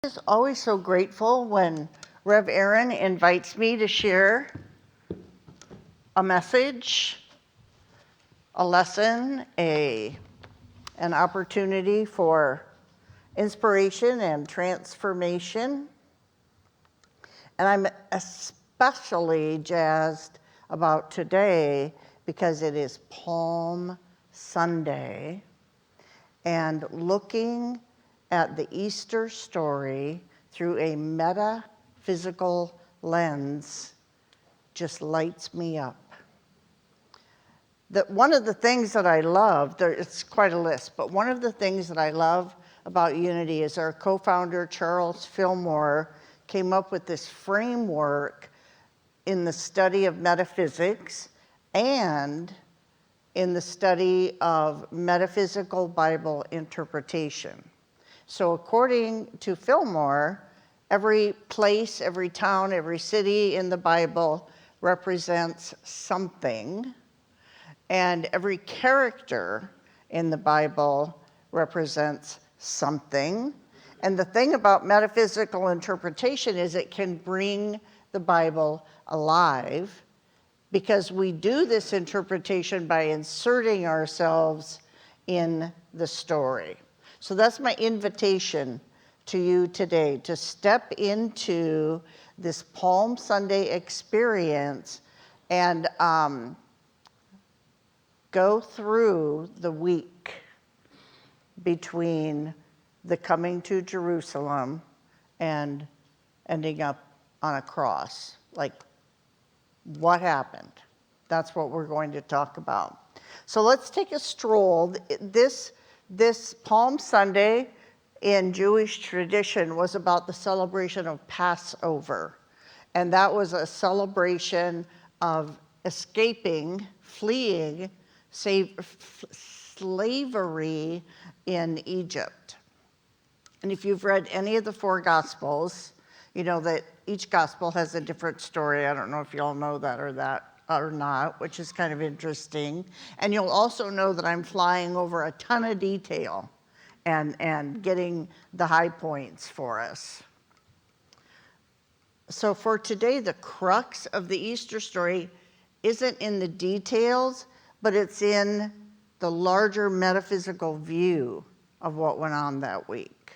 I'm always so grateful when Rev Erin invites me to share a message, a lesson, an opportunity for inspiration and transformation. And I'm especially jazzed about today because it is Palm Sunday, and looking at the Easter story through a metaphysical lens just lights me up. One of the things that I love, it's quite a list, but one of the things that I love about Unity is our co-founder, Charles Fillmore, came up with this framework in the study of metaphysics and in the study of metaphysical Bible interpretation. So according to Fillmore, every place, every town, every city in the Bible represents something, and every character in the Bible represents something. And the thing about metaphysical interpretation is it can bring the Bible alive, because we do this interpretation by inserting ourselves in the story. So that's my invitation to you today, to step into this Palm Sunday experience and go through the week between the coming to Jerusalem and ending up on a cross. Like, what happened? That's what we're going to talk about. So let's take a stroll. This Palm Sunday in Jewish tradition was about the celebration of Passover. And that was a celebration of escaping, fleeing slavery in Egypt. And if you've read any of the four Gospels, you know that each Gospel has a different story. I don't know if you all know that or not, which is kind of interesting. And you'll also know that I'm flying over a ton of detail and getting the high points for us. So for today, the crux of the Easter story isn't in the details, but it's in the larger metaphysical view of what went on that week.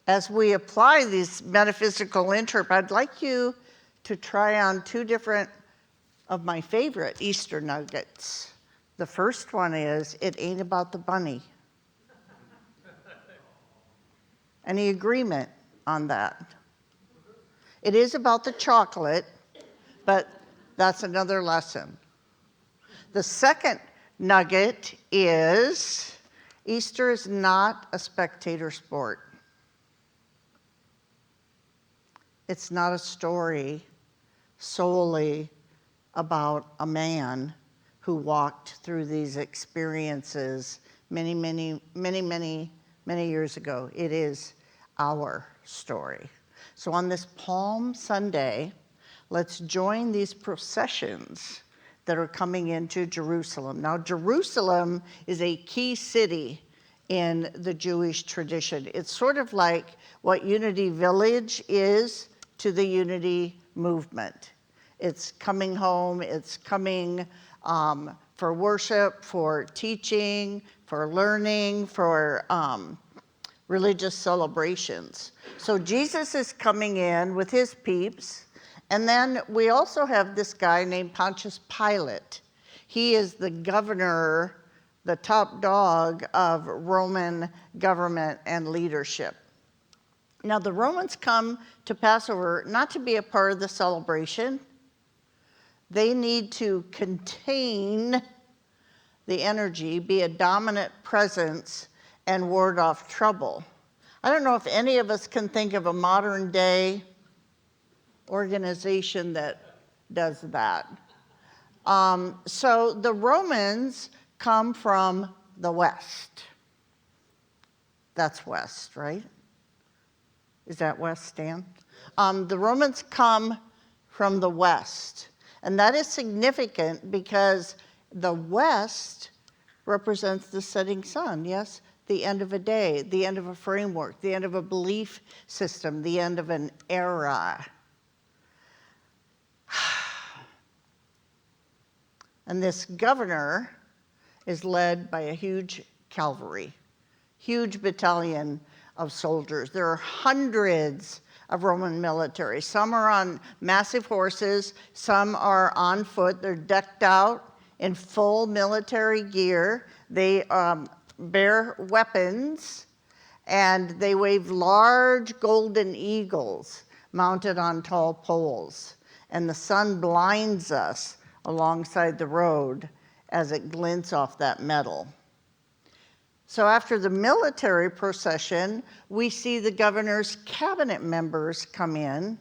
As we apply these metaphysical I'd like you to try on two different of my favorite Easter nuggets. The first one is, it ain't about the bunny. Any agreement on that? It is about the chocolate, but that's another lesson. The second nugget is, Easter is not a spectator sport. It's not a story solely about a man who walked through these experiences many years ago. It is our story. So on this Palm Sunday, let's join these processions that are coming into Jerusalem. Now, Jerusalem is a key city in the Jewish tradition. It's sort of like what Unity Village is to the Unity movement. It's coming home, it's coming for worship, for teaching, for learning, for religious celebrations. So Jesus is coming in with his peeps, and then we also have this guy named Pontius Pilate. He is the governor, the top dog of Roman government and leadership. Now, the Romans come to Passover not to be a part of the celebration. They need to contain the energy, be a dominant presence, and ward off trouble. I don't know if any of us can think of a modern day organization that does that. So the Romans come from the West. That's West, right? Is that West, Stan? The Romans come from the West. And that is significant because the West represents the setting sun, yes? the end of a day, the end of a framework, the end of a belief system, the end of an era. And this governor is led by a huge cavalry, huge battalion of soldiers. There are hundreds of Roman military. Some are on massive horses, some are on foot. They're decked out in full military gear. They bear weapons, and they wave large golden eagles mounted on tall poles. And the sun blinds us alongside the road as it glints off that metal. So after the military procession, we see the governor's cabinet members come in,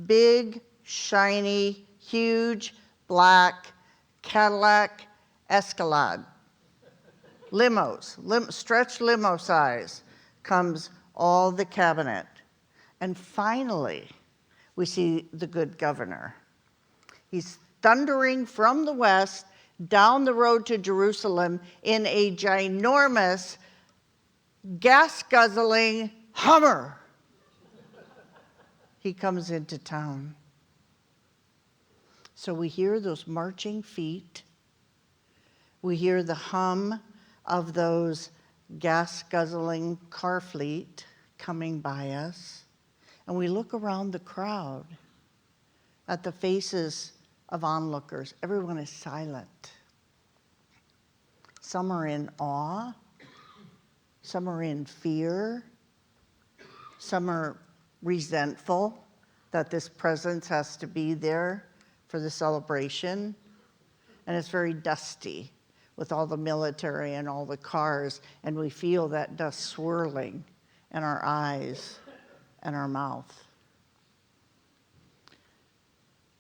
big, shiny, huge, black Cadillac Escalade. Limos, stretched limo size, comes all the cabinet. And finally, we see the good governor. He's thundering from the west down the road to Jerusalem in a ginormous, gas-guzzling Hummer. He comes into town. So we hear those marching feet. We hear the hum of those gas-guzzling car fleet coming by us. And we look around the crowd at the faces of onlookers. Everyone is silent. Some are in awe. Some are in fear. Some are resentful that this presence has to be there for the celebration. And it's very dusty with all the military and all the cars, and we feel that dust swirling in our eyes and our mouth.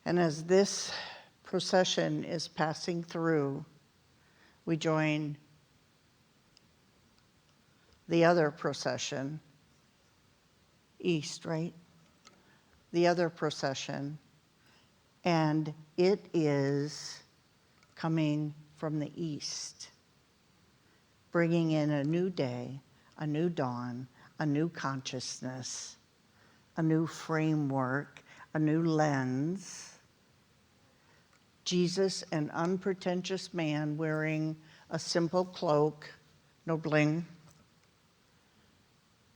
And as this procession is passing through, we join the other procession, east, right? The other procession, and it is coming from the east, bringing in a new day, a new dawn, a new consciousness, a new framework, a new lens. Jesus, an unpretentious man wearing a simple cloak, no bling.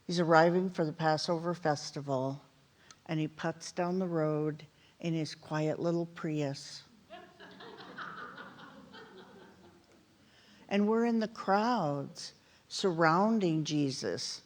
He's arriving for the Passover festival, and he puts down the road in his quiet little Prius. And we're in the crowds surrounding Jesus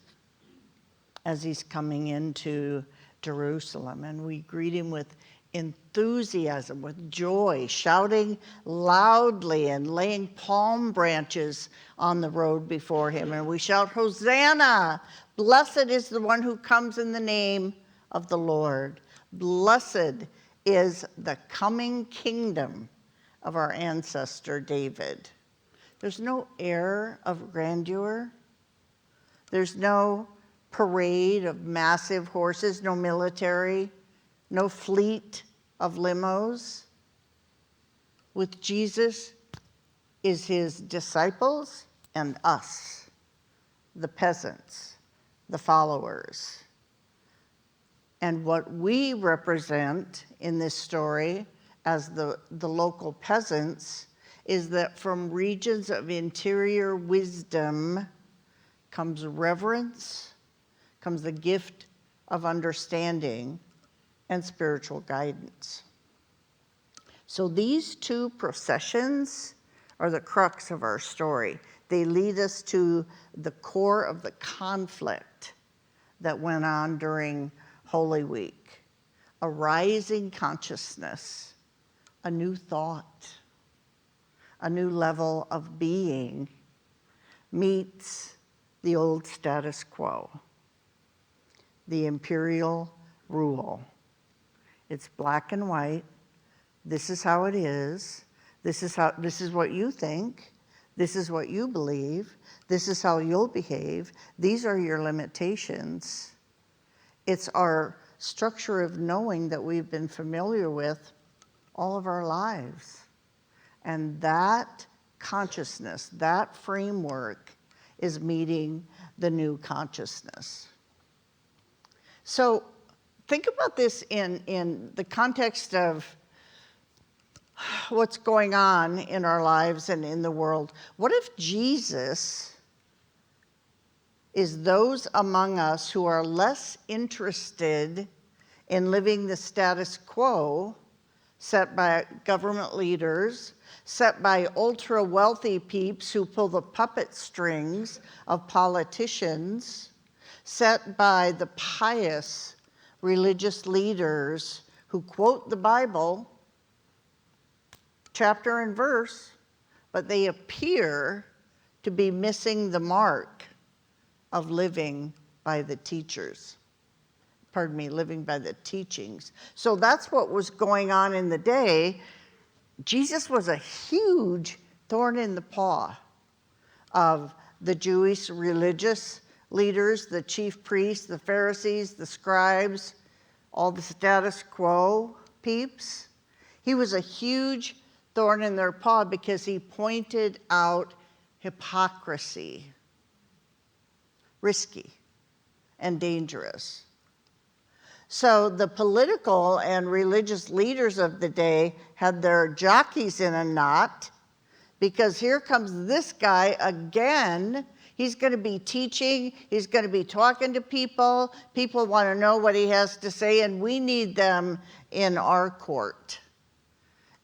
as he's coming into Jerusalem. And we greet him with enthusiasm, with joy, shouting loudly and laying palm branches on the road before him. And we shout, "Hosanna! Blessed is the one who comes in the name of the Lord. Blessed is the coming kingdom of our ancestor David." There's no air of grandeur. There's no parade of massive horses, no military, no fleet of limos. With Jesus is his disciples and us, the peasants, the followers. And what we represent in this story as the local peasants is that from regions of interior wisdom comes reverence, comes the gift of understanding and spiritual guidance. So these two processions are the crux of our story. They lead us to the core of the conflict that went on during Holy Week. A rising consciousness, a new thought, a new level of being meets the old status quo, the imperial rule. It's black and white. This is how it is. This is what you think. This is what you believe. This is how you'll behave. These are your limitations. It's our structure of knowing that we've been familiar with all of our lives. And that consciousness, that framework, is meeting the new consciousness. So think about this in the context of what's going on in our lives and in the world. What if Jesus is those among us who are less interested in living the status quo set by government leaders, set by ultra-wealthy peeps who pull the puppet strings of politicians, set by the pious religious leaders who quote the Bible chapter and verse, but they appear to be missing the mark of living by the living by the teachings. So that's what was going on in the day. Jesus was a huge thorn in the paw of the Jewish religious leaders, the chief priests, the Pharisees, the scribes, all the status quo peeps. He was a huge thorn in their paw because he pointed out hypocrisy, risky and dangerous. So the political and religious leaders of the day had their jockeys in a knot, because here comes this guy again. He's going to be teaching, he's going to be talking to people. People want to know what he has to say, and we need them in our court.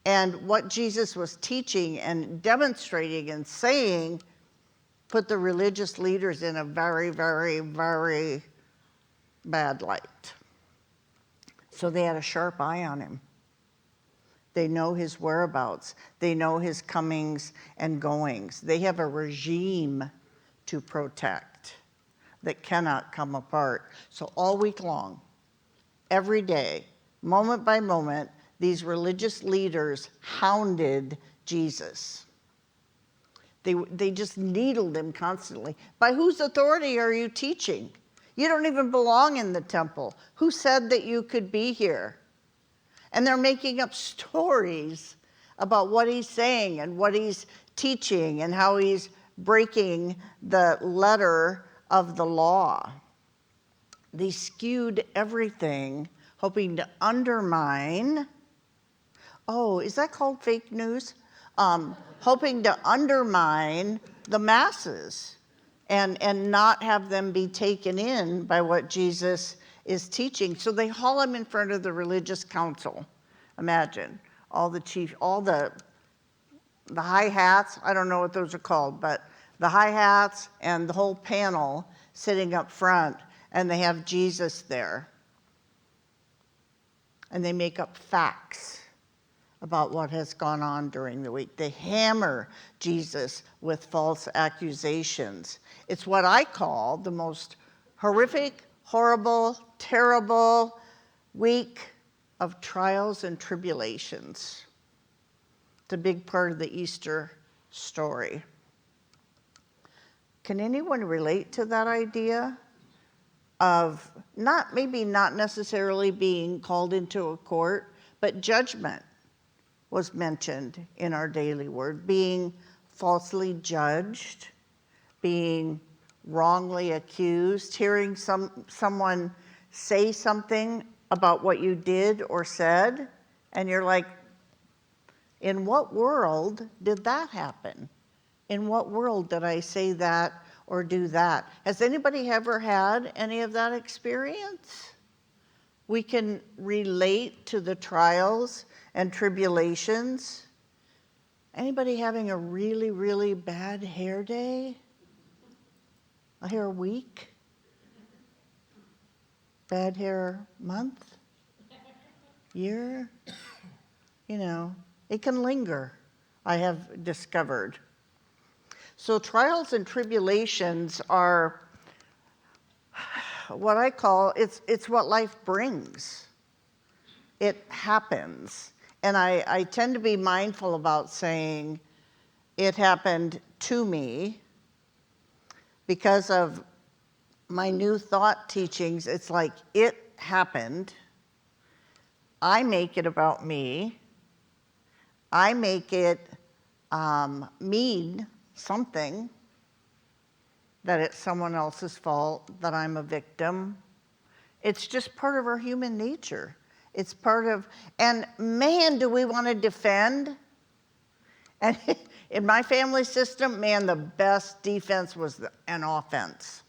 And what Jesus was teaching and demonstrating and saying put the religious leaders in a very, very, very bad light. So they had a sharp eye on him. They know his whereabouts. They know his comings and goings. They have a regime to protect that cannot come apart. So all week long, every day, moment by moment, these religious leaders hounded Jesus. They just needled him constantly. By whose authority are you teaching? You don't even belong in the temple. Who said that you could be here? And they're making up stories about what he's saying and what he's teaching and how he's breaking the letter of the law. They skewed everything, hoping to undermine. Oh, is that called fake news? Hoping to undermine the masses and not have them be taken in by what Jesus is teaching. So they haul him in front of the religious council. Imagine all the high hats, I don't know what those are called, but the high hats and the whole panel sitting up front, and they have Jesus there. And they make up facts about what has gone on during the week. They hammer Jesus with false accusations. It's what I call the most horrific, horrible, terrible week of trials and tribulations. It's a big part of the Easter story. Can anyone relate to that idea of maybe not necessarily being called into a court, but judgment was mentioned in our daily word, being falsely judged, being wrongly accused, hearing someone say something about what you did or said, and you're like, in what world did that happen? In what world did I say that or do that? Has anybody ever had any of that experience? We can relate to the trials and tribulations. Anybody having a really, really bad hair day? A hair week? Bad hair month? Year? You know, it can linger, I have discovered. So trials and tribulations are what I call, it's what life brings. It happens. And I tend to be mindful about saying it happened to me because of my new thought teachings. It's like it happened. I make it about me. I make it mean something. that it's someone else's fault, that I'm a victim. It's just part of our human nature. It's part of, and man, do we want to defend? And in my family system, man, the best defense was an offense.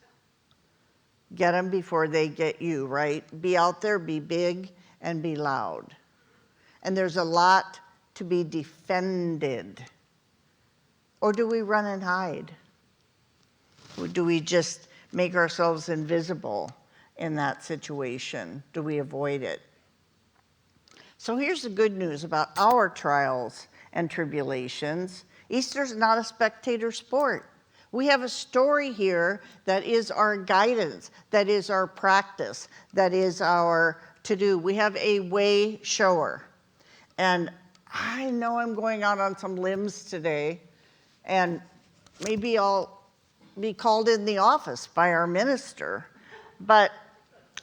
Get them before they get you, right? Be out there, be big, and be loud. And there's a lot to be defended. Or do we run and hide? Or do we just make ourselves invisible in that situation? Do we avoid it? So here's the good news about our trials and tribulations. Easter's not a spectator sport. We have a story here that is our guidance, that is our practice, that is our to-do. We have a way shower. And I know I'm going out on some limbs today, and maybe I'll be called in the office by our minister, but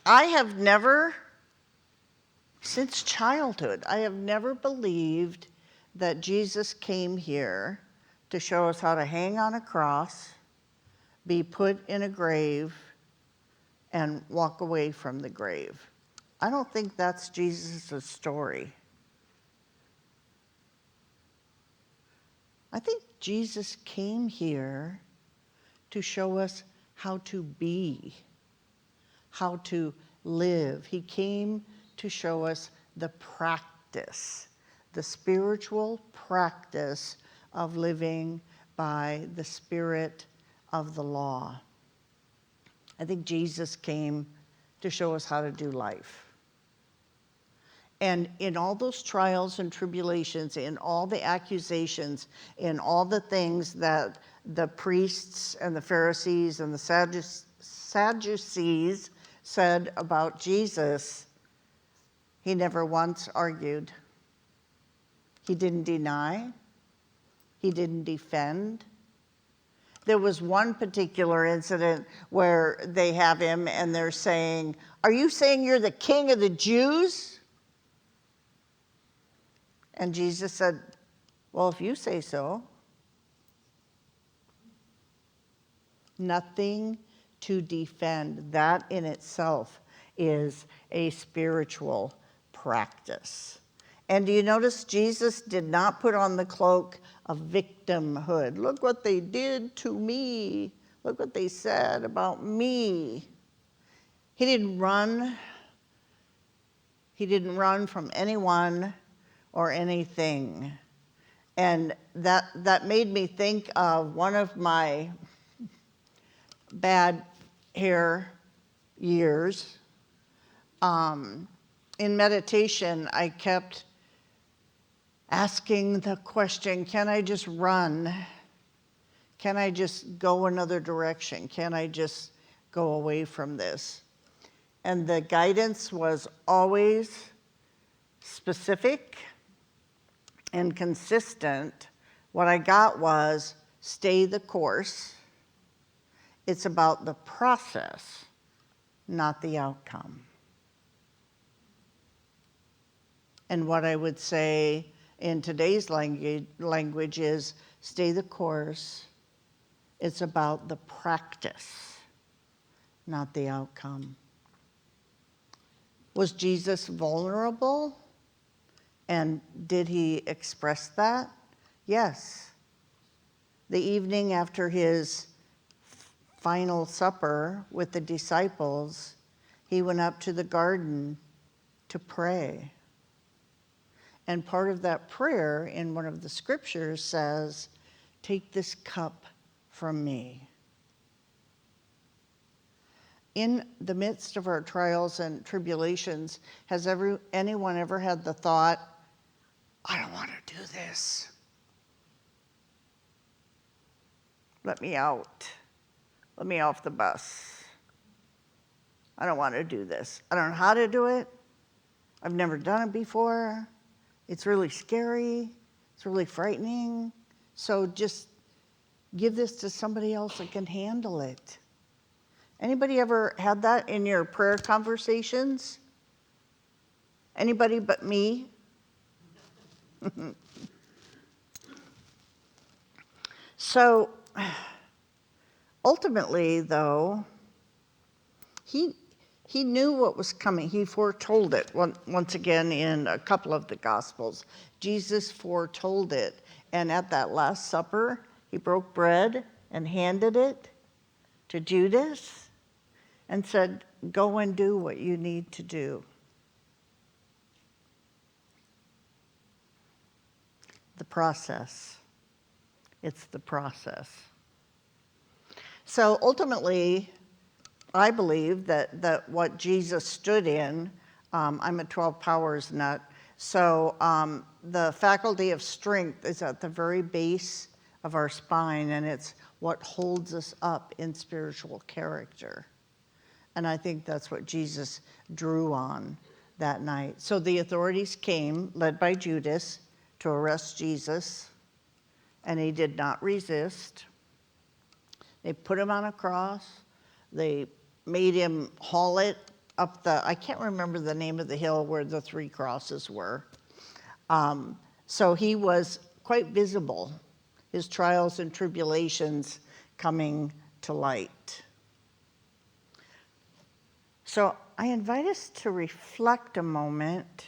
I have never, since childhood, I have never believed that Jesus came here to show us how to hang on a cross, be put in a grave, and walk away from the grave. I don't think that's Jesus' story. I think Jesus came here to show us how to be, how to live. He came to show us the practice, the spiritual practice of living by the spirit of the law. I think Jesus came to show us how to do life. And in all those trials and tribulations, in all the accusations, in all the things that the priests and the Pharisees and the Sadducees said about Jesus, he never once argued. He didn't deny. He didn't defend. There was one particular incident where they have him and they're saying, "Are you saying you're the king of the Jews?" And Jesus said, "Well, if you say so." Nothing to defend. That in itself is a spiritual practice. And do you notice Jesus did not put on the cloak of victimhood? Look what they did to me. Look what they said about me. He didn't run. He didn't run from anyone or anything. And that made me think of one of my bad hair years. In meditation, I kept asking the question, can I just run? Can I just go another direction? Can I just go away from this? And the guidance was always specific and consistent. What I got was, stay the course. It's about the process, not the outcome. And what I would say in today's language is, stay the course. It's about the practice, not the outcome. Was Jesus vulnerable? And did he express that? Yes. The evening after his final supper with the disciples, he went up to the garden to pray. And part of that prayer in one of the scriptures says, "Take this cup from me." In the midst of our trials and tribulations, has anyone ever had the thought, I don't want to do this. Let me out. Let me off the bus. I don't want to do this. I don't know how to do it. I've never done it before. It's really scary. It's really frightening. So just give this to somebody else that can handle it. Anybody ever had that in your prayer conversations? Anybody but me? So Ultimately, though, he knew what was coming. He foretold it. Once again, in a couple of the Gospels, Jesus foretold it. And at that Last Supper, he broke bread and handed it to Judas and said, "Go and do what you need to do." The process. It's the process. So ultimately, I believe that what Jesus stood in, I'm a 12 powers nut, so the faculty of strength is at the very base of our spine, and it's what holds us up in spiritual character. And I think that's what Jesus drew on that night. So the authorities came, led by Judas, to arrest Jesus, and he did not resist. They put him on a cross. They made him haul it up I can't remember the name of the hill where the 3 crosses were. So he was quite visible, his trials and tribulations coming to light. So I invite us to reflect a moment.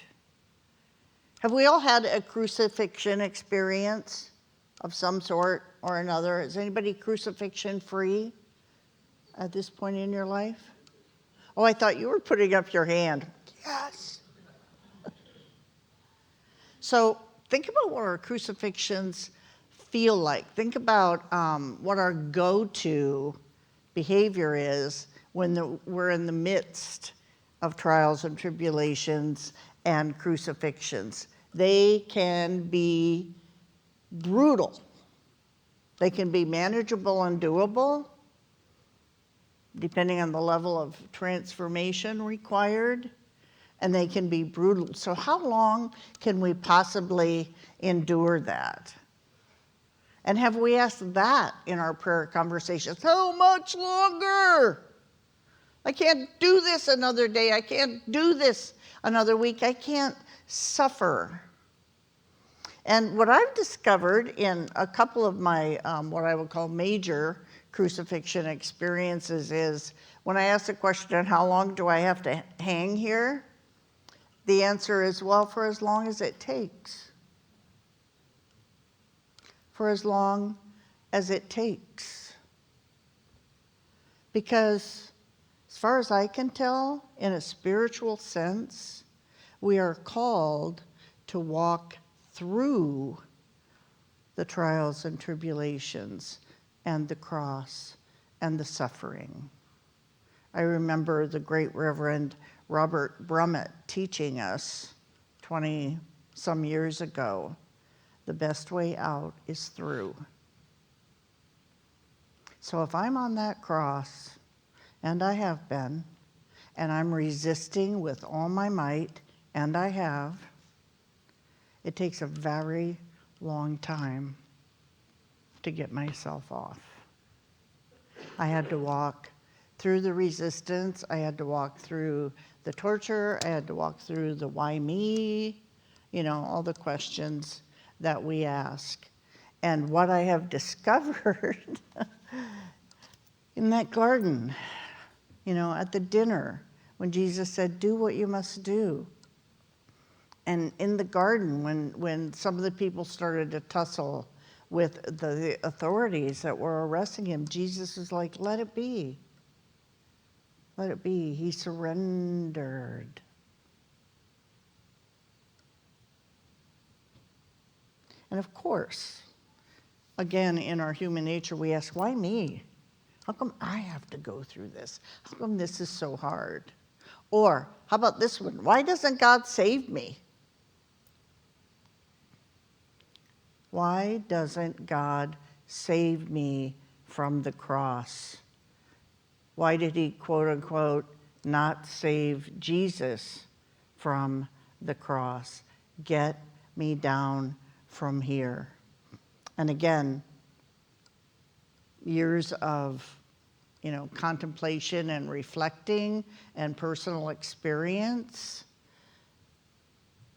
Have we all had a crucifixion experience of some sort or another? Is anybody crucifixion free at this point in your life? Oh, I thought you were putting up your hand. Yes. So think about what our crucifixions feel like. Think about what our go-to behavior is when we're in the midst of trials and tribulations and crucifixions. They can be brutal. They can be manageable and doable, depending on the level of transformation required, and they can be brutal. So how long can we possibly endure that? And have we asked that in our prayer conversations? How much longer? I can't do this another day. I can't do this another week. I can't suffer. And what I've discovered in a couple of my what I would call major crucifixion experiences is when I ask the question, how long do I have to hang here? The answer is, well, for as long as it takes. For as long as it takes. Because as far as I can tell, in a spiritual sense, we are called to walk through the trials and tribulations and the cross and the suffering. I remember the great Reverend Robert Brummett teaching us 20-some years ago, the best way out is through. So if I'm on that cross, and I have been, and I'm resisting with all my might, and I have, it takes a very long time to get myself off. I had to walk through the resistance, I had to walk through the torture, I had to walk through the why me, all the questions that we ask. And what I have discovered in that garden, at the dinner, when Jesus said, do what you must do. And in the garden, when some of the people started to tussle with the authorities that were arresting him, Jesus was like, let it be. Let it be. He surrendered. And of course, again, in our human nature, we ask, why me? How come I have to go through this? How come this is so hard? Or how about this one? Why doesn't God save me? Why doesn't God save me from the cross? Why did he, quote unquote, not save Jesus from the cross? Get me down from here. And again, years of contemplation and reflecting and personal experience,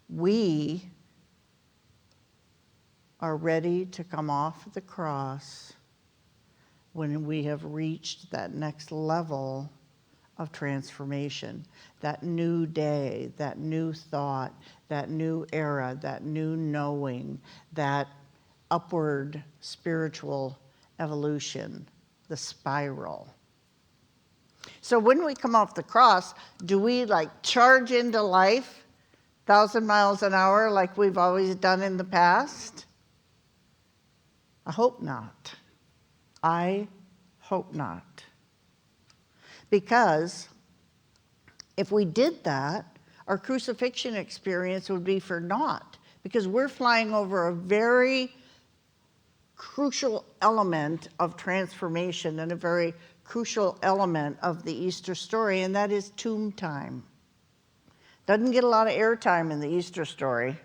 we are ready to come off the cross when we have reached that next level of transformation, that new day, that new thought, that new era, that new knowing, that upward spiritual evolution, the spiral. So when we come off the cross, do we like charge into life 1,000 miles an hour like we've always done in the past? I hope not. I hope not. Because if we did that, our crucifixion experience would be for naught, because we're flying over a very crucial element of transformation and a very crucial element of the Easter story, and that is tomb time. Doesn't get a lot of airtime in the Easter story.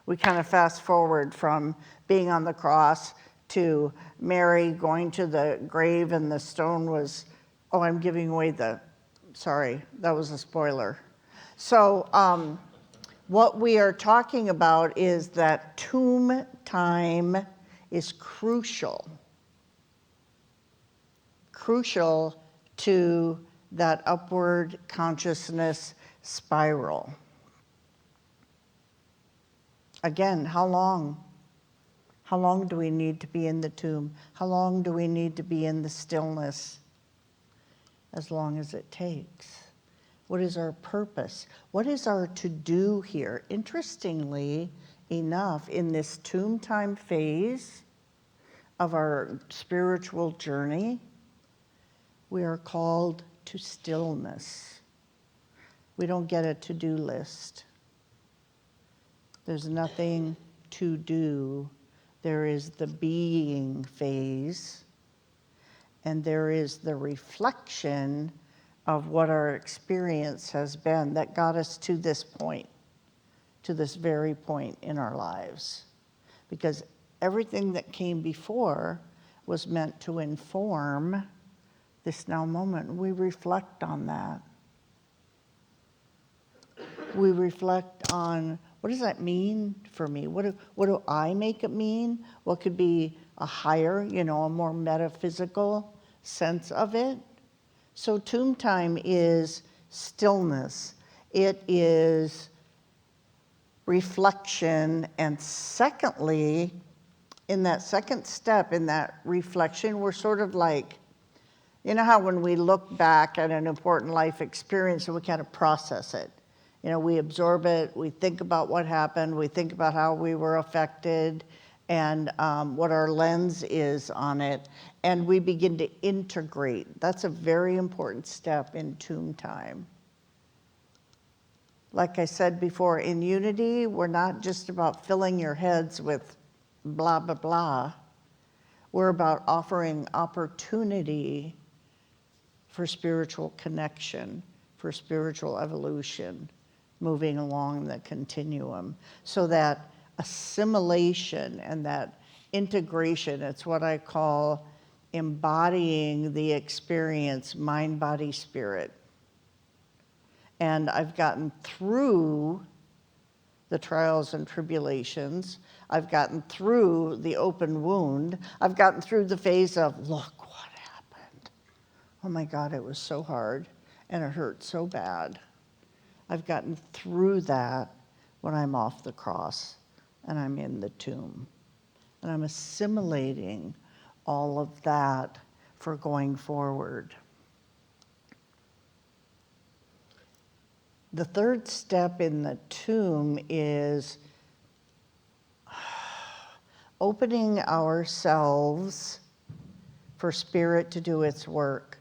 We kind of fast forward from being on the cross to Mary going to the grave and the stone was, oh, I'm giving away sorry, that was a spoiler. So what we are talking about is that tomb time is crucial to that upward consciousness spiral. Again, how long? How long do we need to be in the tomb? How long do we need to be in the stillness? As long as it takes. What is our purpose? What is our to-do here? Interestingly enough, in this tomb time phase of our spiritual journey, we are called to stillness. We don't get a to-do list. There's nothing to do. There is the being phase, and there is the reflection of what our experience has been that got us to this point, to this very point in our lives. Because everything that came before was meant to inform this now moment. We reflect on that. We reflect on, what does that mean for me? What do I make it mean? What could be a higher, a more metaphysical sense of it? So tomb time is stillness. It is reflection. And secondly, in that second step, in that reflection, we're sort of like, you know how when we look back at an important life experience and we kind of process it. We absorb it, we think about what happened, we think about how we were affected, and what our lens is on it, and we begin to integrate. That's a very important step in tomb time. Like I said before, in unity, we're not just about filling your heads with blah, blah, blah. We're about offering opportunity for spiritual connection, for spiritual evolution, moving along the continuum. So that assimilation and that integration, it's what I call embodying the experience, mind, body, spirit. And I've gotten through the trials and tribulations. I've gotten through the open wound. I've gotten through the phase of, look what happened. Oh my God, it was so hard and it hurt so bad. I've gotten through that when I'm off the cross and I'm in the tomb. And I'm assimilating all of that for going forward. The third step in the tomb is opening ourselves for spirit to do its work.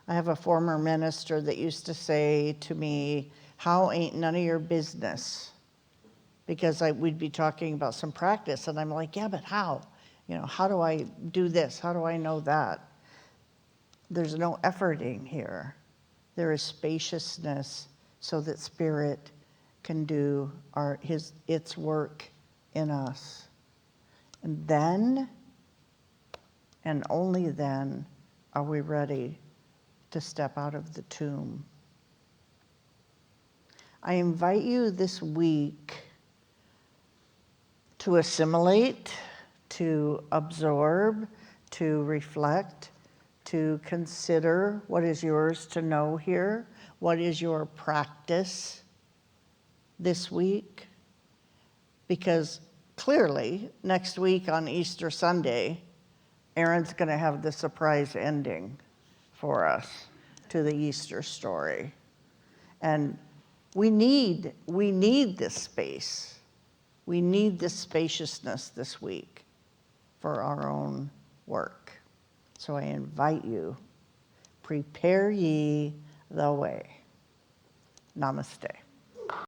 I have a former minister that used to say to me, how ain't none of your business? Because we'd be talking about some practice, and I'm like, yeah, but how? How do I do this? How do I know that? There's no efforting here. There is spaciousness so that spirit can do its work in us. And then, and only then, are we ready to step out of the tomb. I invite you this week to assimilate, to absorb, to reflect, to consider what is yours to know here, what is your practice this week. Because clearly, next week on Easter Sunday, Erin's going to have the surprise ending for us to the Easter story. And we need this space. We need this spaciousness this week for our own work. So I invite you, prepare ye the way. Namaste.